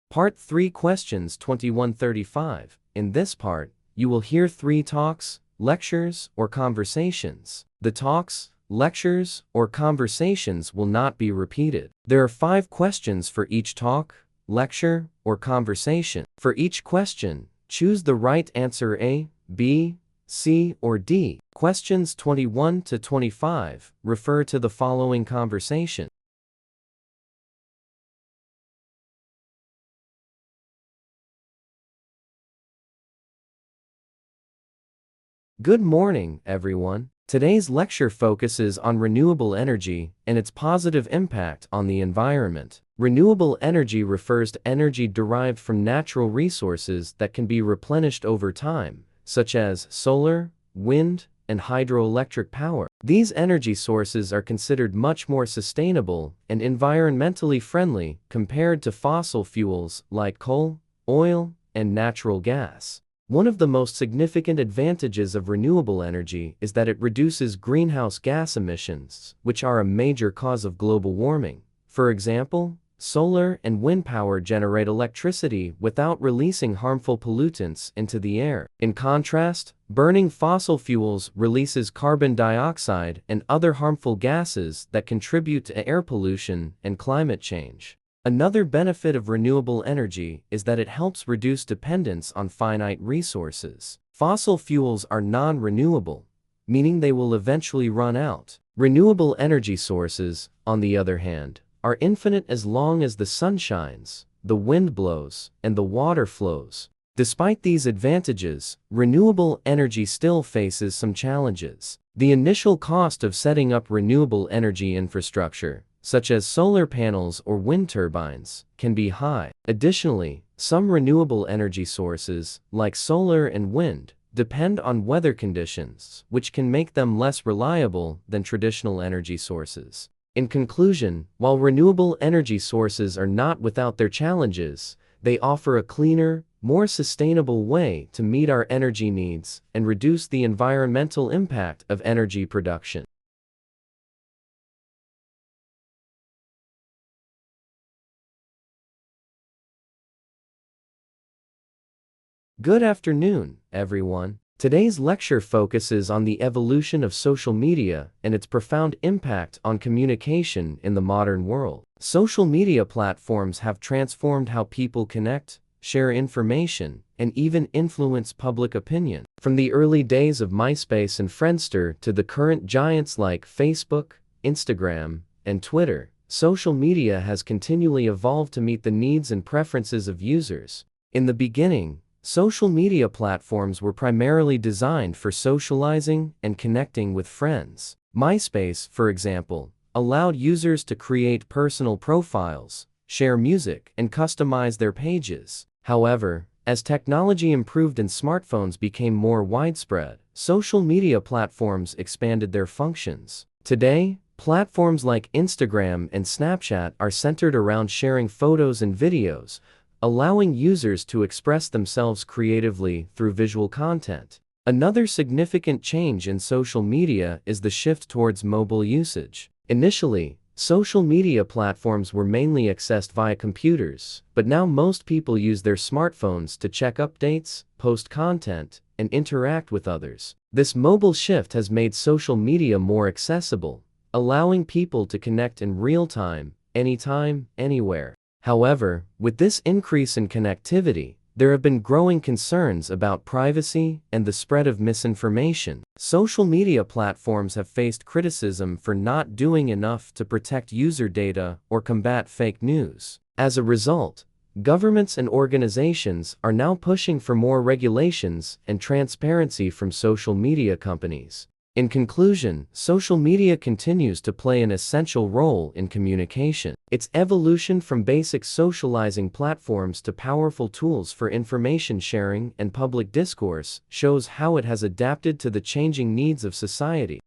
Part 3 Questions 2135. In this part, you will hear 3 talks, lectures, or conversations. The talks, lectures, or conversations will not be repeated. There are 5 questions for each talk, lecture, or conversation. For each question, choose the right answer A, B, C, or D. Questions 21 to 25 refer to the following conversation. Good morning, everyone. Today's lecture focuses on renewable energy and its positive impact on the environment. Renewable energy refers to energy derived from natural resources that can be replenished over time, such as solar, wind, and hydroelectric power. These energy sources are considered much more sustainable and environmentally friendly compared to fossil fuels like coal, oil, and natural gas. One of the most significant advantages of renewable energy is that it reduces greenhouse gas emissions, which are a major cause of global warming. For example, solar and wind power generate electricity without releasing harmful pollutants into the air. In contrast, burning fossil fuels releases carbon dioxide and other harmful gases that contribute to air pollution and climate change. Another benefit of renewable energy is that it helps reduce dependence on finite resources. Fossil fuels are non-renewable, meaning they will eventually run out. Renewable energy sources, on the other hand, are infinite as long as the sun shines, the wind blows, and the water flows. Despite these advantages, renewable energy still faces some challenges. The initial cost of setting up renewable energy infrastructure, such as solar panels or wind turbines, can be high. Additionally, some renewable energy sources, like solar and wind, depend on weather conditions, which can make them less reliable than traditional energy sources. In conclusion, while renewable energy sources are not without their challenges, they offer a cleaner, more sustainable way to meet our energy needs and reduce the environmental impact of energy production. Good afternoon, everyone. Today's lecture focuses on the evolution of social media and its profound impact on communication in the modern world. Social media platforms have transformed how people connect, share information, and even influence public opinion. From the early days of MySpace and Friendster to the current giants like Facebook, Instagram, and Twitter, social media has continually evolved to meet the needs and preferences of users. In the beginning, social media platforms were primarily designed for socializing and connecting with friends. MySpace, for example, allowed users to create personal profiles, share music, and customize their pages. However, as technology improved and smartphones became more widespread, social media platforms expanded their functions. Today, platforms like Instagram and Snapchat are centered around sharing photos and videos, allowing users to express themselves creatively through visual content. Another significant change in social media is the shift towards mobile usage. Initially, social media platforms were mainly accessed via computers, but now most people use their smartphones to check updates, post content, and interact with others. This mobile shift has made social media more accessible, allowing people to connect in real time, anytime, anywhere. However, with this increase in connectivity, there have been growing concerns about privacy and the spread of misinformation. Social media platforms have faced criticism for not doing enough to protect user data or combat fake news. As a result, governments and organizations are now pushing for more regulations and transparency from social media companies. In conclusion, social media continues to play an essential role in communication. Its evolution from basic socializing platforms to powerful tools for information sharing and public discourse shows how it has adapted to the changing needs of society.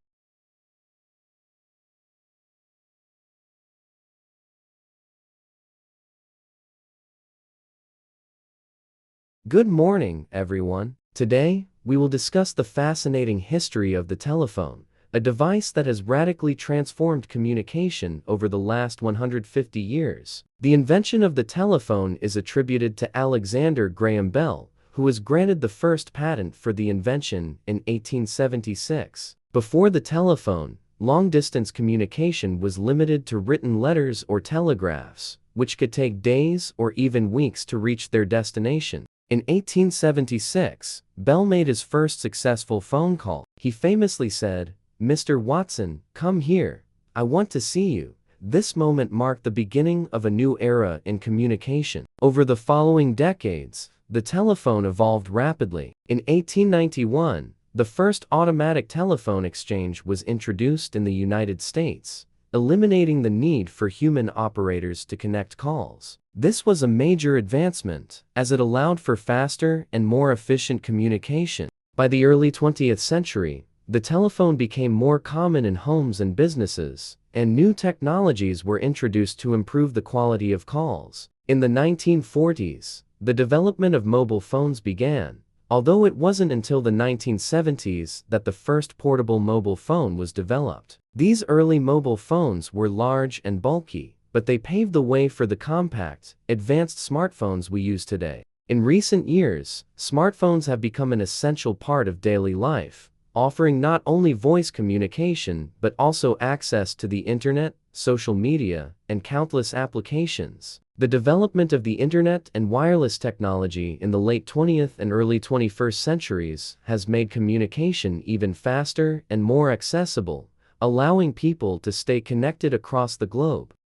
Good morning, everyone. Today, we will discuss the fascinating history of the telephone, a device that has radically transformed communication over the last 150 years. The invention of the telephone is attributed to Alexander Graham Bell, who was granted the first patent for the invention in 1876. Before the telephone, long-distance communication was limited to written letters or telegraphs, which could take days or even weeks to reach their destination. In 1876, Bell made his first successful phone call. He famously said, "Mr. Watson, come here. I want to see you." This moment marked the beginning of a new era in communication. Over the following decades, the telephone evolved rapidly. In 1891, the first automatic telephone exchange was introduced in the United States, eliminating the need for human operators to connect calls. This was a major advancement, as it allowed for faster and more efficient communication. By the early 20th century, the telephone became more common in homes and businesses, and new technologies were introduced to improve the quality of calls. In the 1940s, the development of mobile phones began, although it wasn't until the 1970s that the first portable mobile phone was developed. These early mobile phones were large and bulky, but they paved the way for the compact, advanced smartphones we use today. In recent years, smartphones have become an essential part of daily life, offering not only voice communication but also access to the internet, social media, and countless applications. The development of the internet and wireless technology in the late 20th and early 21st centuries has made communication even faster and more accessible, allowing people to stay connected across the globe.